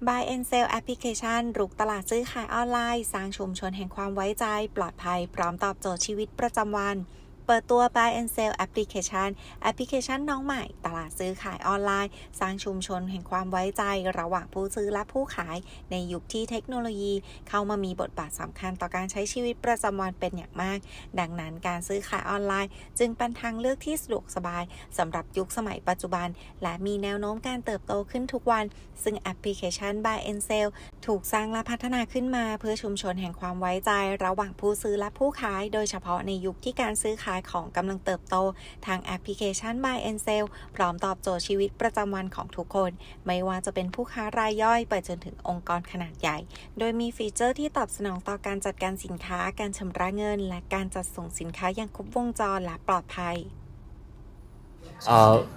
Buy and Sell แอปพลิเคชันรุกตลาดซื้อขายออนไลน์สร้างชุมชนแห่งความไว้ใจปลอดภัยพร้อมตอบโจทย์ชีวิตประจำวันเปิดตัว Buy and Sell แอปพลิเคชันน้องใหม่ตลาดซื้อขายออนไลน์สร้างชุมชนแห่งความไว้ใจระหว่างผู้ซื้อและผู้ขายในยุคที่เทคโนโลยีเข้ามามีบทบาทสำคัญต่อการใช้ชีวิตประจำวันเป็นอย่างมากดังนั้นการซื้อขายออนไลน์จึงเป็นทางเลือกที่สะดวกสบายสำหรับยุคสมัยปัจจุบันและมีแนวโน้มการเติบโตขึ้นทุกวันซึ่งแอปพลิเคชัน Buy and Sell ถูกสร้างและพัฒนาขึ้นมาเพื่อชุมชนแห่งความไว้ใจระหว่างผู้ซื้อและผู้ขายโดยเฉพาะในยุคที่การซื้อขายของกำลังเติบโตทางแอปพลิเคชัน Buy and Sell พร้อมตอบโจทย์ชีวิตประจำวันของทุกคนไม่ว่าจะเป็นผู้ค้ารายย่อยไปจนถึงองค์กรขนาดใหญ่โดยมีฟีเจอร์ที่ตอบสนองต่อการจัดการสินค้าการชำระเงินและการจัดส่งสินค้าอย่างครบวงจรและปลอดภัย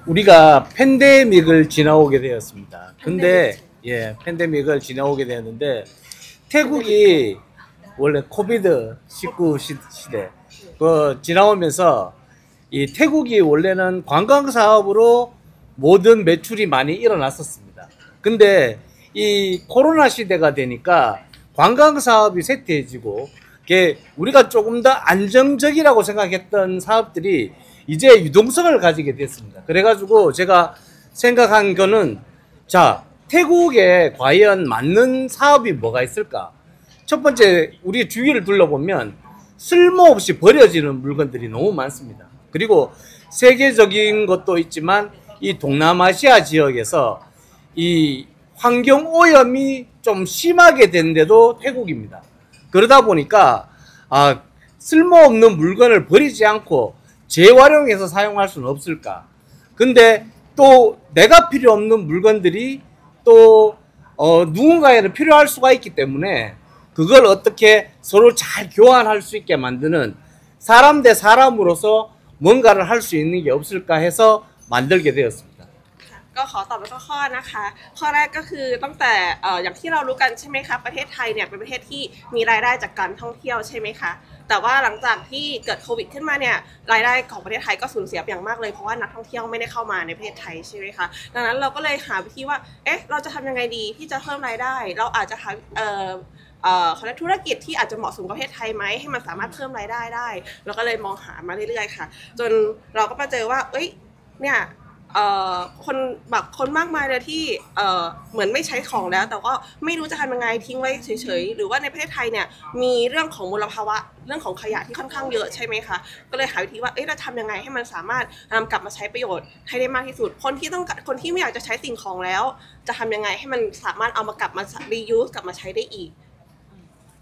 우리가 팬데믹을 지나오게 되었습니다. 근데 팬데믹을 지나오게 되었는데 태국이 원래 코비드-19 시대 지나오면서 이 태국이 원래는 관광 사업으로 모든 매출이 많이 일어났었습니다. 근데 이 코로나 시대가 되니까 관광 사업이 쇠퇴해지고 우리가 조금 더 안정적이라고 생각했던 사업들이 이제 유동성을 가지게 됐습니다. 그래가지고 제가 생각한 거는 태국에 과연 맞는 사업이 뭐가 있을까? 첫 번째 우리 주위를 둘러보면 쓸모없이 버려지는 물건들이 너무 많습니다. 그리고 세계적인 것도 있지만 이 동남아시아 지역에서 이 환경 오염이 좀 심하게 된 데도 태국입니다. 그러다 보니까 쓸모없는 물건을 버리지 않고 재활용해서 사용할 수는 없을까? 근데 또 내가 필요 없는 물건들이 또 누군가에는 필요할 수가 있기 때문에 그걸 어떻게 서로 잘 교환할 수 있게 만드는 사람 대 사람으로서 뭔가를 할 수 있는 게 없을까 해서 만들게 되었습니다. ก็ขอตอบเป็นข้อๆนะคะข้อแรกก็คือตั้งแต่อย่างที่เรารู้กันใช่ไหมคะประเทศไทยเนี่ยเป็นประเทศที่มีรายได้จากการท่องเที่ยวใช่ไหมคะแต่ว่าหลังจากที่เกิดโควิดขึ้นมาเนี่ยรายได้ของประเทศไทยก็สูญเสียไปอย่างมากเลยเพราะว่านักท่องเที่ยวไม่ได้เข้ามาในประเทศไทยใช่ไหมคะดังนั้นเราก็เลยหาวิธีว่าเราจะทำยังไงดีที่จะเพิ่มรายได้เราอาจจะหาธุรกิจที่อาจจะเหมาะสมกับประเทศไทยไหมให้มันสามารถเพิ่มรายได้ได้เราก็เลยมองหามาเรื่อยๆค่ะจนเราก็มาเจอว่าเนี่ยคนมากมายเลยที่เหมือนไม่ใช้ของแล้วแต่ก็ไม่รู้จะทำยังไงทิ้งไว้เฉยๆหรือว่าในประเทศไทยเนี่ยมีเรื่องของมลภาวะเรื่องของขยะที่ค่อนข้างเยอะใช่ไหมคะก็เลยหาวิธีว่าเราทำยังไงให้มันสามารถนำกลับมาใช้ประโยชน์ให้ได้มากที่สุดคนที่ไม่อยากจะใช้สิ่งของแล้วจะทำยังไงให้มันสามารถเอามากลับมา reuse กลับมาใช้ได้อีก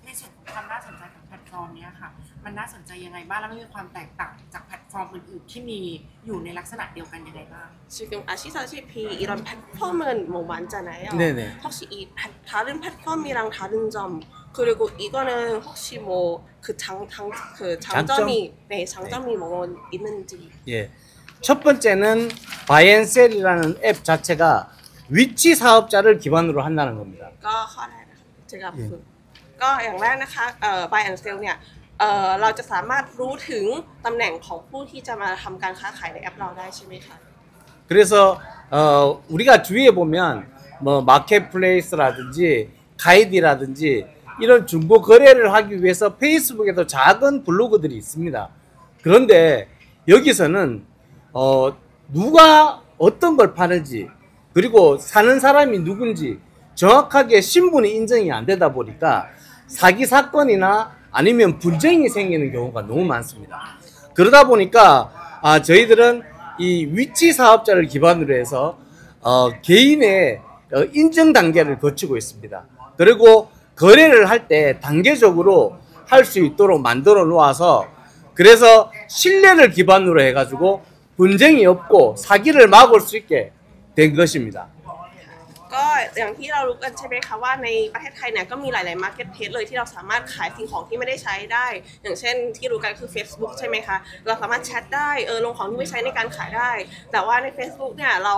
ในส่วนของความน่าสนใจของแพลตฟอร์มนี้ค่ะมันน่าสนใจยังไงบ้างแล้วมันมีความแตกต่างจากแพลตฟอร์มอื่นๆที่มีอยู่ในลักษณะเดียวกันยังไงบ้าง지금 아시다시피 이런 플랫폼은 뭐 많잖아요. 네네. 혹시 이 다른 플랫폼이랑 다른 점 그리고 이거는 혹시 뭐 장점이 뭐 있는지. 예. 첫 번째는 바이앤셀이라는 앱 자체가 위치 사업자를 기반으로 한다는 겁니다. ก็ข้อแรกนะคะ제가ก็อย่างแรกนะคะBuy and Sell เนี่ยเราจะสามารถรู้ถึงตำแหน่งของผู้ที่จะมาทำการค้าขายในแอปเราได้ใช่ไหมคะ 그래서 우리가 주위에 보면 뭐 마켓플레이스라든지 가이드라든지 이런 중고 거래를 하기 위해서 페이스북에도 작은 블로그들이 있습니다. 그런데 여기서는 누가 어떤 걸 파는지 그리고 사는 사람이 누군지 정확하게 신분이 인정이 안 되다 보니까 사기 사건이나 아니면 분쟁이 생기는 경우가 너무 많습니다. 그러다 보니까 저희들은 이 위치 사업자를 기반으로 해서 개인의 인증 단계를 거치고 있습니다. 그리고 거래를 할 때 단계적으로 할 수 있도록 만들어 놓아서 그래서 신뢰를 기반으로 해가지고 분쟁이 없고 사기를 막을 수 있게 된 것입니다. ก็อย่างที่เรารู้กันใช่ไหมคะว่าในประเทศไทยเนี่ยก็มีหลายๆ market place เลยที่เราสามารถขายสิ่งของที่ไม่ได้ใช้ได้อย่างเช่นที่รู้กันคือ Facebook ใช่ไหมคะเราสามารถแชทได้ลงของที่ไม่ใช้ในการขายได้แต่ว่าใน Facebook เนี่ยเรา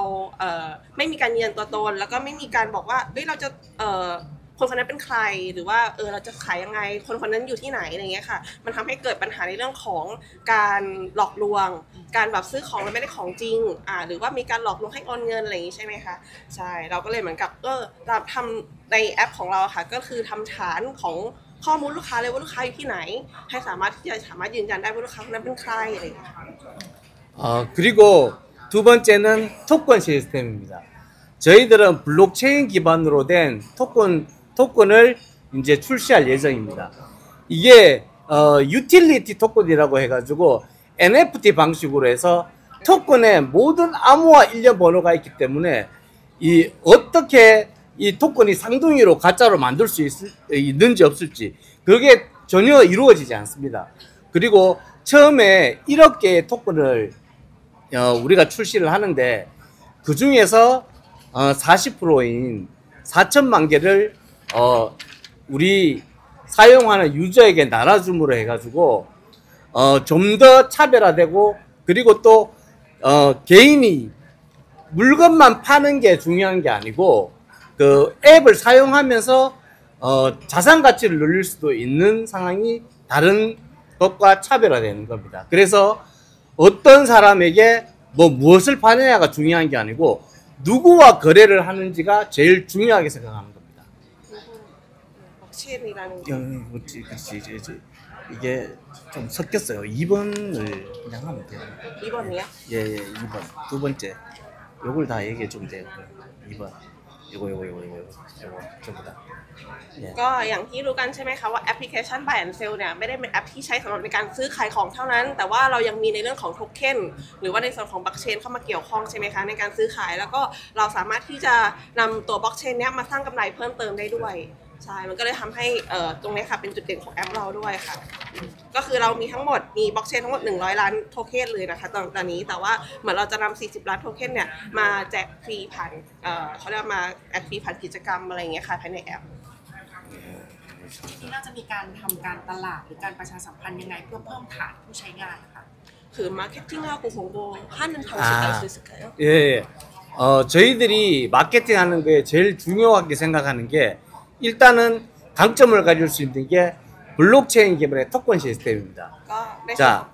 ไม่มีการยืนยันตัวตนแล้วก็ไม่มีการบอกว่าเราจะคนคนนั้นเป็นใครหรือว่าเราจะขายยังไงคนคนนั้นอยู่ที่ไหนอะไรเงี้ยค่ะมันทำให้เกิดปัญหาในเรื่องของการหลอกลวงการแบบซื้อของแล้วไม่ได้ของจริงหรือว่ามีการหลอกลวงให้โอนเงินอะไรอย่างงี้ใช่ไหมคะใช่เราก็เลยเหมือนกับเราทำ ในแอปของเราค่ะก็คือทำฐานของข้อมูลลูกค้าเลยว่าลูกค้าอยู่ที่ไหนให้สามารถที่จะยืนยันได้ว่าลูกค้าคนนั้นเป็นใครอะไรอย่างเงี้ยค่ะ 그리고 두 번째는 토큰 시스템입니다. 저희들은 블록체인 기반으로 된 토큰을 이제 출시할 예정입니다. 이게 유틸리티 토큰이라고 해가지고 NFT 방식으로 해서 토큰에 모든 암호화 일련 번호가 있기 때문에 어떻게 이 토큰이 쌍둥이로 가짜로 만들 수 있는지 없을지 그게 전혀 이루어지지 않습니다. 그리고 처음에 1억 개의 토큰을 우리가 출시를 하는데 그 중에서 40%인 4천만 개를 우리 사용하는 유저에게 나눠줌으로 해가지고 좀 더 차별화되고 그리고 또 개인이 물건만 파는 게 중요한 게 아니고 그 앱을 사용하면서 자산 가치를 늘릴 수도 있는 상황이 다른 것과 차별화되는 겁니다. 그래서 어떤 사람에게 무엇을 파느냐가 중요한 게 아니고 누구와 거래를 하는지가 제일 중요하게 생각하는 겁니다. 블록체인이라는 그렇지. 이게 좀 섞였어요. 2번을 그냥 하면 돼요. 2번이요? 예, 2번. 두 번째. 요걸 다 얘기해 주면 돼요. 2번. 요거 전부 다. ก็อย่างที่รู้กันใช่ไหมคะว่าแอปพลิเคชัน Buy and Sell เนี่ยไม่ได้เป็นแอปที่ใช้สำหรับในการซื้อขายของเท่านั้นแต่ว่าเรายังมีในเรื่องของโทเค็นหรือว่าในส่วนของบล็อกเชนเข้ามาเกี่ยวข้องใช่ไหมคะในการซื้อขายแล้วก็เราสามารถที่จะนำตัวบล็อกเชนเนี้ยมาสร้างกำไรเพิ่มเติมได้ด้วยใช่มันก็เลยทำให้ตรงนี้ค่ะเป็นจุดเด่นของแอปเราด้วยค่ะก็คือเรามีทั้งหมดมีบล็อกเชนทั้งหมด100ล้านโทเค็นเลยนะคะตอนนี้แต่ว่าเหมือนเราจะนำ40ล้านโทเค็นเนี่ยมาแจกฟรีผ่านเขาเรียกมาแจกฟรีผ่านกิจกรรมอะไรอย่างเงี้ยค่ะภายในแอปทีนี้เราจะมีการทำการตลาดหรือการประชาสัมพันธ์ยังไงเพื่อเพิ่มฐานผู้ใช้งานนะคะ그 마케팅하고 홍보하는 방식이 알 수 있을까요? 예. 저희들이 마케팅하는 거에 제일 중요하게 생각하는 게 일단은 강점을 가질 수 있는 게 블록체인 기반의 토큰 시스템입니다. 자,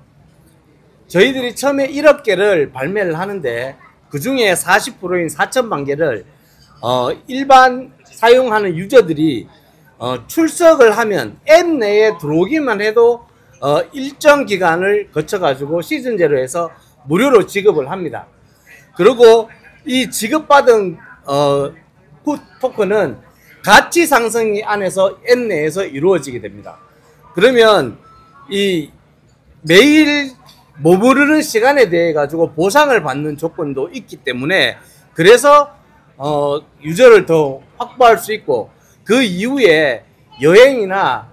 저희들이 처음에 1억 개를 발매를 하는데 그 중에 40%인 4천만 개를 일반 사용하는 유저들이 출석을 하면 앱 내에 들어오기만 해도 일정 기간을 거쳐가지고 시즌제로 해서 무료로 지급을 합니다. 그리고 이 지급받은 토큰은 가치 상승이 안에서 앱 내에서 이루어지게 됩니다. 그러면 이 매일 머무르는 시간에 대해 가지고 보상을 받는 조건도 있기 때문에 그래서 유저를 더 확보할 수 있고 그 이후에 여행이나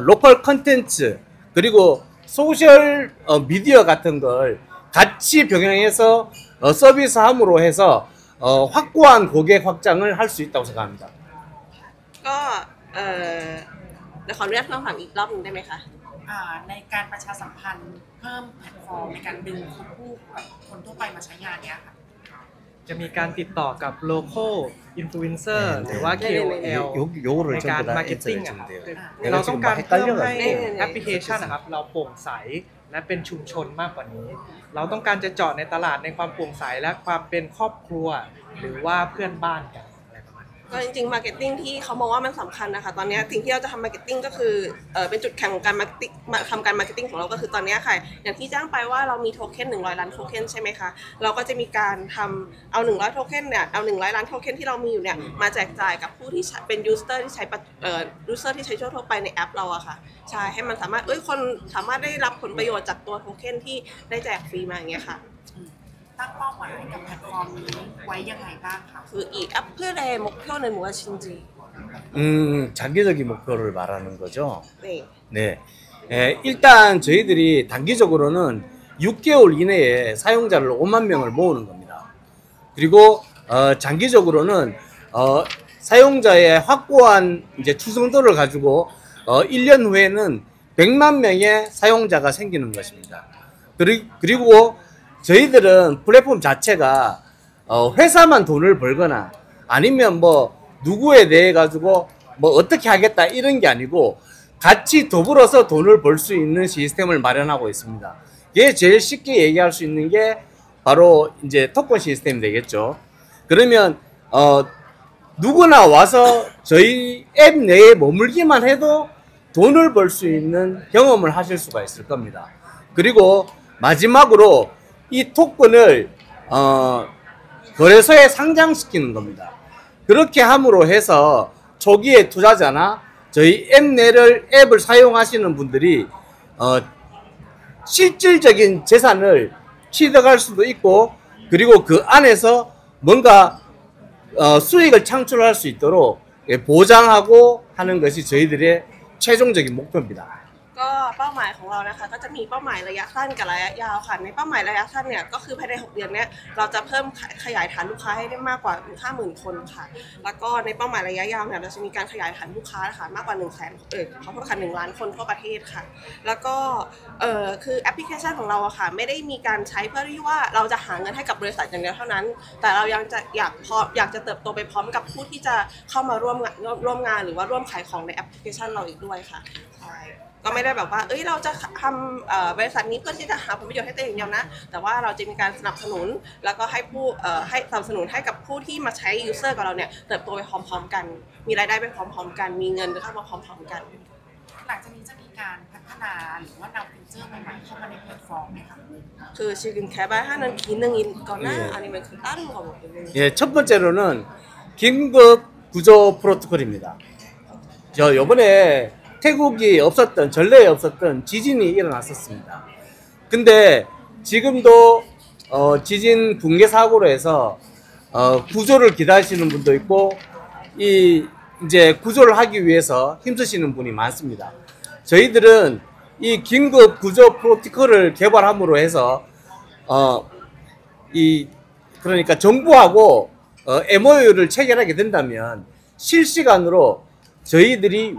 로컬 컨텐츠 그리고 소셜 미디어 같은 걸 같이 병행해서 서비스함으로 해서 확고한 고객 확장을 할 수 있다고 생각합니다. ก็เดี๋ยวขออนุญาตเพิ่มถามอีกรอบหนึ่งได้ไหมคะในการประชาสัมพันธ์เพิ่มแพลตฟอร์มในการดึงผู้แบบคนทั่วไปมาใช้งานเนี้ยค่ะจะมีการติดต่อกับ local influencer หรือว่า KOL ในการ marketing อะครับเราต้องการเพิ่มให้แอปพลิเคชันนะครับเราโปร่งใสและเป็นชุมชนมากกว่านี้เราต้องการจะเจาะในตลาดในความโปร่งใสและความเป็นครอบครัวหรือว่าเพื่อนบ้านกันก็จริงๆมาร์เก็ตติ้งที่เขามองว่ามันสำคัญนะคะตอนนี้สิ่งที่เราจะทำมาร์เก็ตติ้งก็คือเป็นจุดแข็งของการทำการมาร์เก็ตติ้งของเราก็คือตอนนี้ค่ะอย่างที่แจ้งไปว่าเรามีโทเค็น100ล้านโทเค็นใช่ไหมคะเราก็จะมีการทำเอา100โทเค็นเนี่ยเอา100ล้านโทเค็นที่เรามีอยู่เนี่ยมาแจกจ่ายกับผู้ที่เป็นยูสเตอร์ที่ใช้ยูสเตอร์ที่ใช้ทั่วไปในแอปเราอะค่ะใช่ให้มันสามารถคนสามารถได้รับผลประโยชน์จากตัวโทเค็นที่ได้แจกฟรีมาอย่างเงี้ยค่ะตั้งเป้าหมายกับแพลตฟอร์มนี้ไว้ยังไงบ้างคะคือ이 애플의 목표는 무엇인지 장기적인 목표를 말하는 거죠. 네. 네. 일단 저희들이 단기적으로는 6개월 이내에 사용자를 5만 명을 모으는 겁니다. 그리고 장기적으로는 사용자의 확고한 이제 추정도를 가지고 1년 후에는 100만 명의 사용자가 생기는 것입니다. 그리고 저희들은 플랫폼 자체가 회사만 돈을 벌거나 아니면 뭐 누구에 대해 가지고 뭐 어떻게 하겠다 이런 게 아니고 같이 더불어서 돈을 벌 수 있는 시스템을 마련하고 있습니다. 이게 제일 쉽게 얘기할 수 있는 게 바로 이제 토큰 시스템이 되겠죠. 그러면 누구나 와서 저희 앱 내에 머물기만 해도 돈을 벌 수 있는 경험을 하실 수가 있을 겁니다. 그리고 마지막으로 이 토큰을 거래소에 상장시키는 겁니다. 그렇게 함으로 해서 초기에 투자자나 저희 앱을 사용하시는 분들이 실질적인 재산을 취득할 수도 있고, 그리고 그 안에서 뭔가 수익을 창출할 수 있도록 보장하고 하는 것이 저희들의 최종적인 목표입니다. ก็เป้าหมายของเรานะคะก็จะมีเป้าหมายระยะสั้นกับระยะยาวค่ะในเป้าหมายระยะสั้นเนี่ยก็คือภายใน6 เดือนเนี้ยเราจะเพิ่มขยายฐานลูกค้าให้ได้มากกว่า 50,000 คนค่ะแล้วก็ในเป้าหมายระยะยาวเนี่ยเราจะมีการขยายฐานลูกค้าค่ะมากกว่า100,000ขอโทษค่ะ1 ล้านคนทั่วประเทศค่ะแล้วก็คือแอปพลิเคชันของเราอะค่ะไม่ได้มีการใช้เพื่อที่ว่าเราจะหาเงินให้กับบริษัทอย่างเดียวเท่านั้นแต่เรายังจะอยากจะเติบโตไปพร้อมกับผู้ที่จะเข้ามาร่วมงานหรือว่าร่วมขายของในแอปพลิเคชันเราอีกด้วยค่ะใช่ก็ไม่ได้แบบว่าเราจะทำบริษัทนี้เพื่อที่จะหาผลประโยชน์ให้ตัวเองอย่างเดียวนะแต่ว่าเราจะมีการสนับสนุนแล้วก็ให้สนับสนุนให้กับผู้ที่มาใช้ยูเซอร์กับเราเนี่ยเติบโตไปพร้อมๆกันมีรายได้ไปพร้อมๆกันมีเงินเข้ามาพร้อมๆกันหลังจากนี้จะมีการพัฒนาหรือว่านำฟีเจอร์ใหม่ๆเข้ามาในแพลตฟอร์มไหมคะคือ지금 개발하는 기능이거나 아니면 그 다른 거 뭐 예, 첫 번째로는 긴급 구조 프로토콜입니다. 저 요번에 태국이 없었던, 전례에 없었던 지진이 일어났었습니다. 근데 지금도 지진 붕괴 사고로 해서 구조를 기다리시는 분도 있고 이제 구조를 하기 위해서 힘쓰시는 분이 많습니다. 저희들은 이 긴급 구조 프로토콜을 개발함으로 해서 그러니까 정부하고 MOU를 체결하게 된다면 실시간으로 저희들이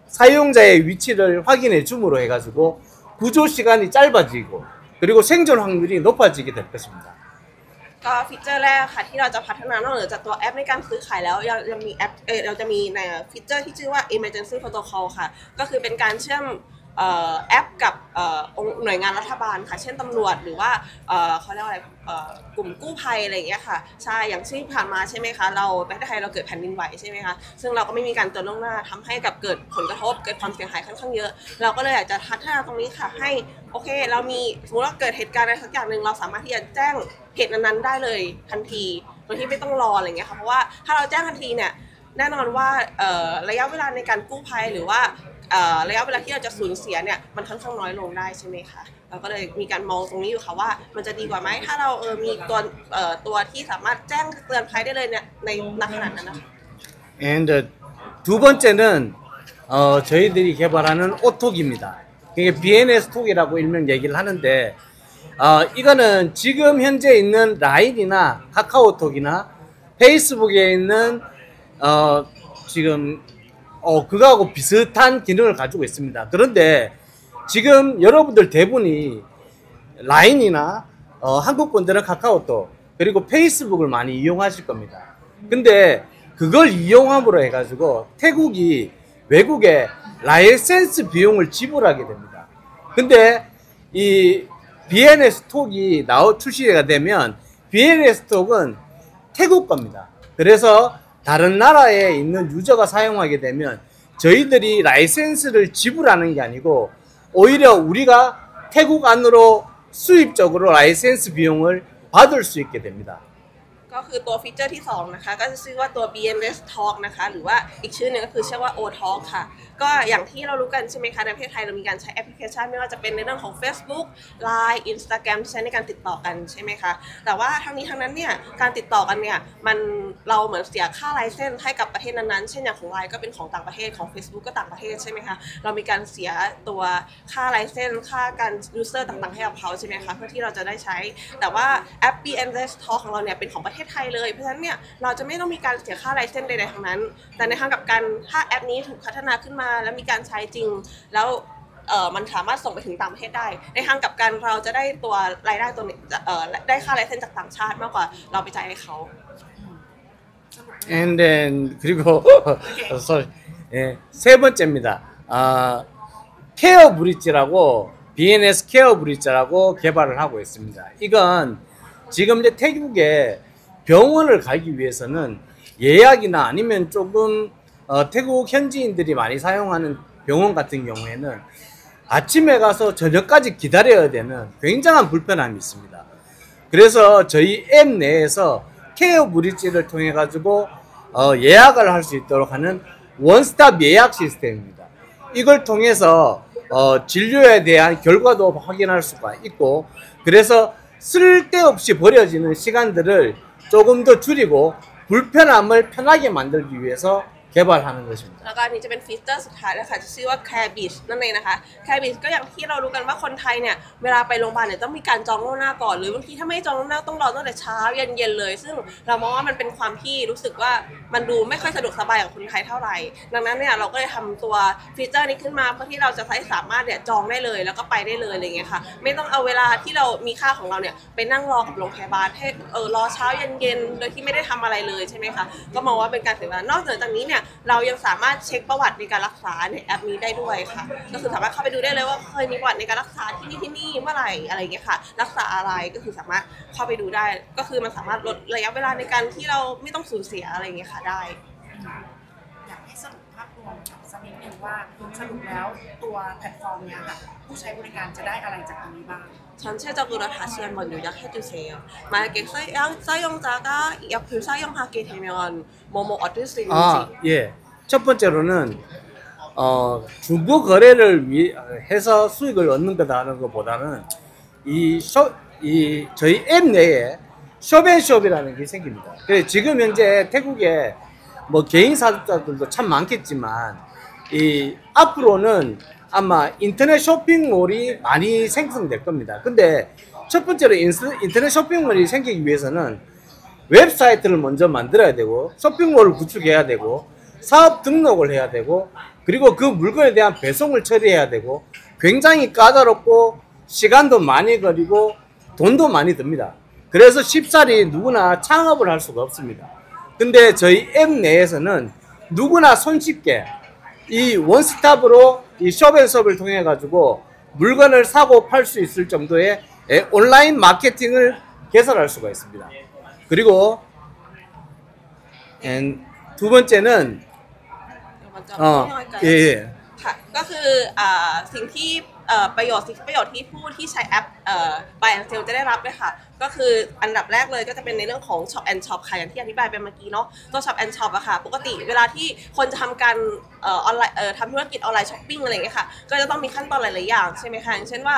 사용자의 위치를 확인해 줌으로 해가지고 구조 시간이 짧아지고 그리고 생존 확률이 높아지게 될 것입니다. ก็ฟีเจอร์แรกค่ะที่เราจะพัฒนานอกเหนือจากตัวแอปในการซื้อขายแล้วยังมีแอปเราจะมีในฟีเจอร์ที่ชื่อว่า Emergency Protocol ค่ะก็คือเป็นการเชื่อมแอปกับหน่วยงานรัฐบาลค่ะเช่นตำรวจหรือว่าเขาเรียกว่าอะไรกลุ่มกู้ภัยอะไรอย่างเงี้ยค่ะใช่อย่างที่ผ่านมาใช่ไหมคะเราประเทศไทยเราเกิดแผ่นดินไหวใช่ไหมคะซึ่งเราก็ไม่มีการเตือนล่วงหน้าทำให้กับเกิดผลกระทบเกิดความเสียหายค่อนข้างเยอะเราก็เลยอยากจะพัฒนาตรงนี้ค่ะให้โอเคเรามีสมมติว่าเกิดเหตุการณ์อะไรสักอย่างหนึ่งเราสามารถที่จะแจ้งเหตุนั้นๆได้เลยทันทีโดยที่ไม่ต้องรออะไรอย่างเงี้ยค่ะเพราะว่าถ้าเราแจ้งทันทีเนี่ยแน่นอนว่าระยะเวลาในการกู้ภัยหรือว่าระยะเวลาที่เราจะสูญเสียเนี่ยมันค่อนข้างน้อยลงได้ใช่ไหมคะเราก็เลยมีการมองตรงนี้อยู่ค่ะว่ามันจะดีกว่าไหมถ้าเรามีตัวที่สามารถแจ้งเตือนภัยได้เลยเนี่ยในขนาดนั้นนะคะ And 두 번째는 저희들이 개발하는 오톡입니다. 이게 BNS 톡이라고 일명 얘기를 하는데 이거는 지금 현재 있는 라인이나 카카오톡이나 페이스북에 있는 지금 그거하고 비슷한 기능을 가지고 있습니다. 그런데 지금 여러분들 대부분이 라인이나 한국 분들은 카카오톡 그리고 페이스북을 많이 이용하실 겁니다. 근데 그걸 이용함으로 해가지고 태국이 외국에 라이센스 비용을 지불하게 됩니다. 근데 이 BNS 톡이 출시가 되면 BNS 톡은 태국 겁니다. 그래서 다른 나라에 있는 유저가 사용하게 되면 저희들이 라이센스를 지불하는 게 아니고 오히려 우리가 태국 안으로 수입적으로 라이센스 비용을 받을 수 있게 됩니다. ก็คือตัวฟีเจอร์ที่2นะคะก็จะชื่อว่าตัว BNS Talk นะคะหรือว่าอีกชื่อหนึ่งก็คือชื่อว่า O Talk ค่ะก็อย่างที่เรารู้กันใช่ไหมคะในประเทศไทยเรามีการใช้แอปพลิเคชันไม่ว่าจะเป็นในเรื่องของ Facebook Line Instagram ที่ใช้ในการติดต่อกันใช่ไหมคะแต่ว่าทั้งนี้ทั้งนั้นเนี่ยการติดต่อกันเนี่ยเราเหมือนเสียค่าไลเซนส์ให้กับประเทศนั้นๆเช่นอย่างของ Line ก็เป็นของต่างประเทศของ Facebook ก็ต่างประเทศใช่ไหมคะเรามีการเสียตัวค่าไลเซนส์ค่าการ user ต่างๆให้กับเขาใช่ไหมคะเพื่อที่เราจะได้ใช้แต่ว่าแอป BNS Talk ของเราเนี่ยเป็นของประเทศไทยเลยเพราะฉะนั้นเนี่ยเราจะไม่ต้องมีการเสียค่าไลเซนส์ใดๆทั้งนั้นแต่ในทางกลับกันถ้าแอปนี้ถูกพัฒนาขึ้นมาแล้วมีการใช้จริงแล้วมันสามารถส่งไปถึงต่างประเทศได้ในทางกลับกันเราจะได้ตัวรายได้ตัวนี้ได้ค่าไลเซนส์จากต่างชาติมากกว่าเราไปจ่ายให้เขา And then 그리고 sorry. 세 번째입니다. 케어 브릿지라고 BNS 케어 브릿지라고 개발을 하고 있습니다. 이건 지금 이제 태국에 병원을 가기 위해서는 예약이나 아니면 조금 태국 현지인들이 많이 사용하는 병원 같은 경우에는 아침에 가서 저녁까지 기다려야 되는 굉장한 불편함이 있습니다. 그래서 저희 앱 내에서 케어 브릿지를 통해 가지고 예약을 할 수 있도록 하는 원스톱 예약 시스템입니다. 이걸 통해서 진료에 대한 결과도 확인할 수가 있고, 그래서 쓸데없이 버려지는 시간들을 조금 더 줄이고 불편함을 편하게 만들기 위해서 개발하는 것입니다. แล้วก็อันนี้จะเป็นฟีเจอร์สุดท้ายนะคะที่ชื่อว่า Care Beach นั่นเองนะคะ Care Beach ก็อย่างที่เรารู้กันว่าคนไทยเนี่ยเวลาไปโรงพยาบาลเนี่ยต้องมีการจองล่วงหน้าก่อนหรือบางทีถ้าไม่จองล่วงหน้าต้องรอตั้งแต่เช้าเย็นๆเลยซึ่งเรามองว่ามันเป็นความที่รู้สึกว่ามันดูไม่ค่อยสะดวกสบายกับคนไทยเท่าไหร่ดังนั้นเนี่ยเราก็เลยทำตัวฟีเจอร์นี้ขึ้นมาเพื่อที่เราจะสามารถเนี่ยจองได้เลยแล้วก็ไปได้เลยอะไรเงี้ยค่ะไม่ต้องเอาเวลาที่เรามีค่าของเราเนี่ยไปนั่งรอกับโรงพยาบาลให้รอเช้าเย็นๆโดยที่ไม่ได้ทำอะไรเลยใช่ไหมคะก็มองว่าเป็นการเสียเวลานอกจากนี้เนี่ยเรายังสามารถเช็คประวัติในการรักษาในแอปนี้ได้ด้วยค่ะก็คือสามารถเข้าไปดูได้เลยว่าเคยมีประวัติในการรักษาที่นี่เมื่อไหร่อะไรอย่างเงี้ยค่ะรักษาอะไรก็คือสามารถเข้าไปดูได้ก็คือมันสามารถลดระยะเวลาในการที่เราไม่ต้องสูญเสียอะไรอย่างเงี้ยค่ะได้ อยากให้สรุปภาพรวมสักนิดนึงว่าสรุปแล้วตัวแพลตฟอร์มเนี้ยค่ะผู้ใช้บริการจะได้อะไรจากตรงนี้บ้าง 전체적으로 다시 한번 요약해주세요. 만약에 사용자가 이 어플 사용하게 되면 뭐뭐 얻을 수 있는지. 예. 첫 번째로는 중고 거래를 해서 수익을 얻는 거다는 것보다는 저희 앱 내에 숍앤숍이라는 게 생깁니다. 그래서 지금 현재 태국에 뭐 개인 사업자들도 참 많겠지만 앞으로는 아마 인터넷 쇼핑몰이 많이 생성될 겁니다. 근데 첫 번째로 인터넷 쇼핑몰이 생기기 위해서는 웹사이트를 먼저 만들어야 되고 쇼핑몰을 구축해야 되고 사업 등록을 해야 되고 그리고 그 물건에 대한 배송을 처리해야 되고 굉장히 까다롭고 시간도 많이 걸리고 돈도 많이 듭니다. 그래서 쉽사리 누구나 창업을 할 수가 없습니다. 근데 저희 앱 내에서는 누구나 손쉽게 이 원스톱으로 이 숍앤숍을 통해 가지고 물건을 사고 팔 수 있을 정도의 온라인 마케팅을 개설할 수가 있습니다. 그리고 두 번째는 예. ค่ะก็คือสิ่งที่ประโยชน์ที่ผู้ที่ใช้แอปBuy and Sell จะได้รับเลยค่ะก็คืออันดับแรกเลยก็จะเป็นในเรื่องของ Shop and Shop ค่ะอย่างที่อธิบายไปเมื่อกี้เนาะตัว Shop and Shop อะค่ะปกติเวลาที่คนจะทำการออนไลน์ทำธุรกิจออนไลน์ช้อปปิ้งอะไรอย่างเงี้ยค่ะก็จะต้องมีขั้นตอนหลายๆอย่างใช่ไหมคะอย่างเช่นว่า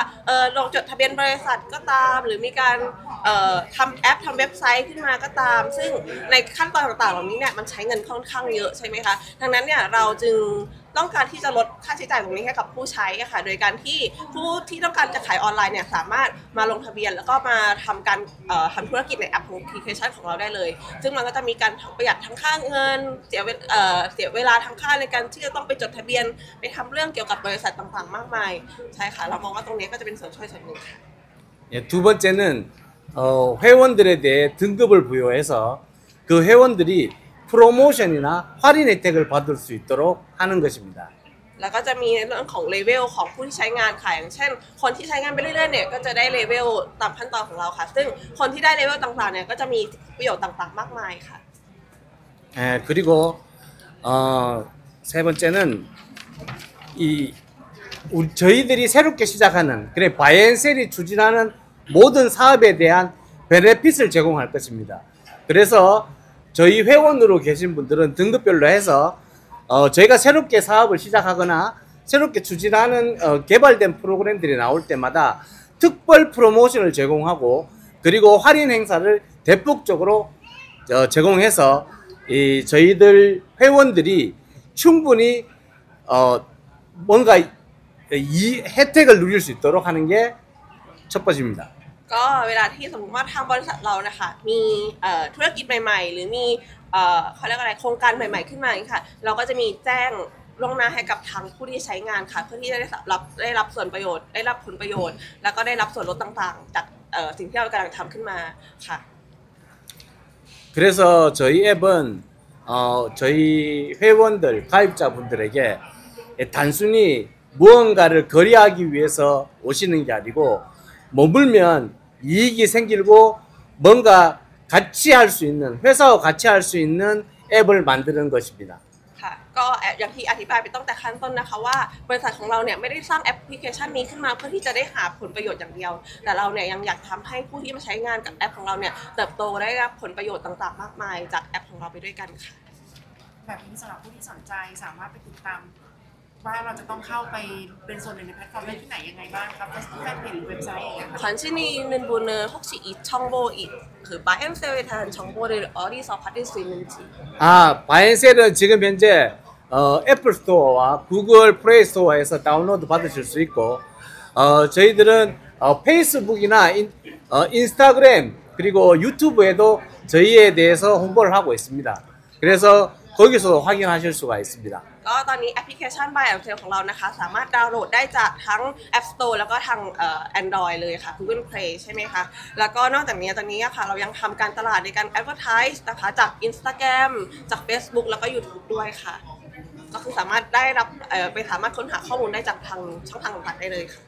ลงจดทะเบียนบริษัทก็ตามหรือมีการทำแอปทำเว็บไซต์ขึ้นมาก็ตามซึ่งในขั้นตอนต่างๆเหล่านี้เนี่ยมันใช้เงินค่อนข้างเยอะใช่ไหมคะดังนั้นเนี่ยเราจึงต้องการที่จะลดค่าใช้จ่ายตรงนี้ให้กับผู้ใช้ค่ะโดยการที่ผู้ที่ต้องการจะขายออนไลน์เนี่ยสามารถมาลงทะเบียนแล้วก็มาทำการทำธุรกิจในแอปพลิเคชันของเราได้เลยซึ่งมันก็จะมีการประหยัดทั้งค่าเงินเสียเวลาทั้งค่าในการที่จะต้องไปจดทะเบียนไปทำเรื่องเกี่ยวกับบริษัทต่างๆมากมายใช่ค่ะเรามองว่าตรงนี้ก็จะเป็นส่วนช่วยส่วนหนึ่งค่ะ 두 번째는 회원들에 대해 등급을 부여해서 그 회원들이 프로모션이나 할인 혜택을 받을 수 있도록 하는 것입니다. แล้วก็จะมีเรื่องของเลเวลของผู้ที่ใช้งานค่ะอย่างเช่นคนที่ใช้งานไปเรื่อยๆเนี่ยก็จะได้เลเวลตามขั้นตอนของเราค่ะซึ่งคนที่ได้เลเวลต่างๆเนี่ยก็จะมีประโยชน์ต่างๆมากมายค่ะ 그리고 세 번째는 저희들이 새롭게 시작하는 바이앤셀이 추진하는 모든 사업에 대한 베네핏을 제공할 것입니다. 그래서 저희 회원으로 계신 분들은 등급별로 해서 저희가 새롭게 사업을 시작하거나 새롭게 추진하는 개발된 프로그램들이 나올 때마다 특별 프로모션을 제공하고 그리고 할인 행사를 대폭적으로 제공해서 저희들 회원들이 충분히 뭔가 이 혜택을 누릴 수 있도록 하는 게 첫 번째입니다. ก็เวลาที่สมมติว่าทางบริษัทเรานะคะมีธุรกิจใหม่ๆหรือมีเขาเรียกอะไรโครงการใหม่ๆขึ้นมาอย่างนี้ค่ะเราก็จะมีแจ้งล่วงหน้าให้กับทางผู้ที่ใช้งานค่ะเพื่อที่จะได้รับส่วนประโยชน์ได้รับผลประโยชน์แล้วก็ได้รับส่วนลดต่างๆจากสิ่งที่เรากำลังทำขึ้นมาค่ะ 그래서 저희 앱은 저희 회원들 가입자분들에게 단순히 무언가를 거래하기 위해서 오시는 게 아니고 머물면 이익이 생기고 뭔가 같이 할 수 있는 회사와 같이 할 수 있는 앱을 만드는 것입니다. ค่ะก็อย่างที่อธิบายไปตั้งแต่ขั้นต้นนะคะว่าบริษัทของเราเนี่ยไม่ได้สร้างแอปพลิเคชันนี้ขึ้นมาเพื่อที่จะได้หาผลประโยชน์อย่างเดียวแต่เราเนี่ยยังอยากทำให้ผู้ที่มาใช้งานกับแอปของเราเนี่ยเติบโตได้รับผลประโยชน์ต่างๆมากมายจากแอปของเราไปด้วยกันค่ะแบบนี้สำหรับผู้ที่สนใจสามารถไปติดตามว่าเราจะต้องเข้าไปเป็นส่วนหนึ่งในแพลตฟอร์มได้ที่ไหนยังไงบ้างครับแฟนเพจหรือเว็บไซต์อย่างเงี้ยค่ะ 관심이 있는 분은 혹시 이 정보 그 바이앤셀에 대한 정보를 어디서 받을 수 있는지 바이앤셀은 지금 현재 애플 스토어와 구글 플레이 스토어에서 다운로드 받으실 수 있고 저희들은 페이스북이나 인스타그램 그리고 유튜브에도 저희에 대해서 홍보를 하고 있습니다. 그래서 거기서 확인하실 수가 있습니다. ก็ตอนนี้แอปพลิเคชัน Buy and Sell ของเรานะคะสามารถดาวน์โหลดได้จากทั้ง App Store แล้วก็ทางAndroid เลยค่ะ Google Play ใช่ไหมคะแล้วก็นอกจากนี้ตอนนี้ค่ะเรายังทำการตลาดในการ Advertise นะคะจาก Instagram จาก Facebook แล้วก็ YouTube ด้วยค่ะก็คือสามารถได้รับสามารถค้นหาข้อมูลได้จากทางช่องทางต่างๆได้เลยค่ะ